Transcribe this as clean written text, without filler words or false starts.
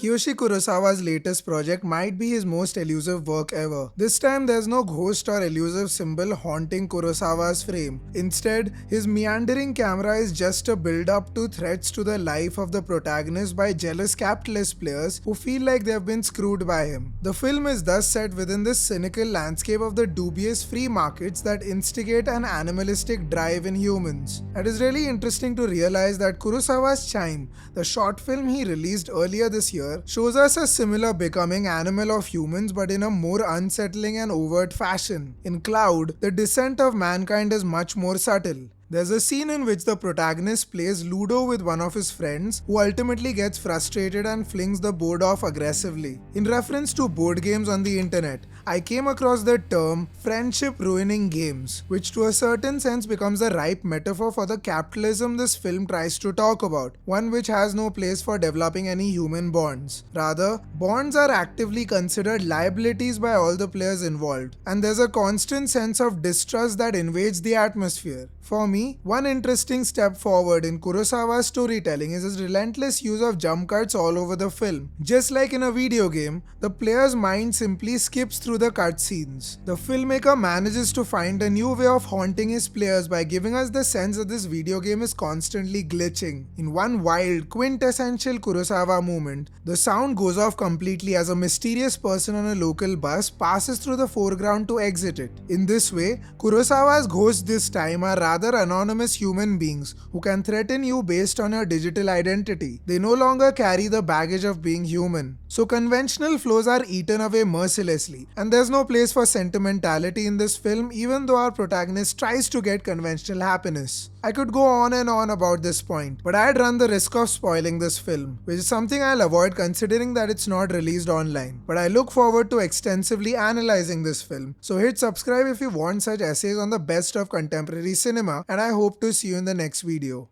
Kiyoshi Kurosawa's latest project might be his most elusive work ever. This time there's no ghost or elusive symbol haunting Kurosawa's frame. Instead, his meandering camera is just a build-up to threats to the life of the protagonist by jealous capitalist players who feel like they have been screwed by him. The film is thus set within this cynical landscape of the dubious free markets that instigate an animalistic drive in humans. It is really interesting to realize that Kurosawa's Chime, the short film he released earlier this year, shows us a similar becoming animal of humans but in a more unsettling and overt fashion. In Cloud, the descent of mankind is much more subtle. There's a scene in which the protagonist plays Ludo with one of his friends who ultimately gets frustrated and flings the board off aggressively. In reference to board games on the internet, I came across the term friendship ruining games, which to a certain sense becomes a ripe metaphor for the capitalism this film tries to talk about, one which has no place for developing any human bonds. Rather, bonds are actively considered liabilities by all the players involved, and there's a constant sense of distrust that invades the atmosphere. For me, one interesting step forward in Kurosawa's storytelling is his relentless use of jump cuts all over the film. Just like in a video game, the player's mind simply skips through the cutscenes. The filmmaker manages to find a new way of haunting his players by giving us the sense that this video game is constantly glitching. In one wild, quintessential Kurosawa moment, the sound goes off completely as a mysterious person on a local bus passes through the foreground to exit it. In this way, Kurosawa's ghosts this time are rather anonymous human beings who can threaten you based on your digital identity. They no longer carry the baggage of being human. So conventional flows are eaten away mercilessly, and there's no place for sentimentality in this film even though our protagonist tries to get conventional happiness. I could go on and on about this point, but I'd run the risk of spoiling this film, which is something I'll avoid considering that it's not released online. But I look forward to extensively analyzing this film, so hit subscribe if you want such essays on the best of contemporary cinema, and I hope to see you in the next video.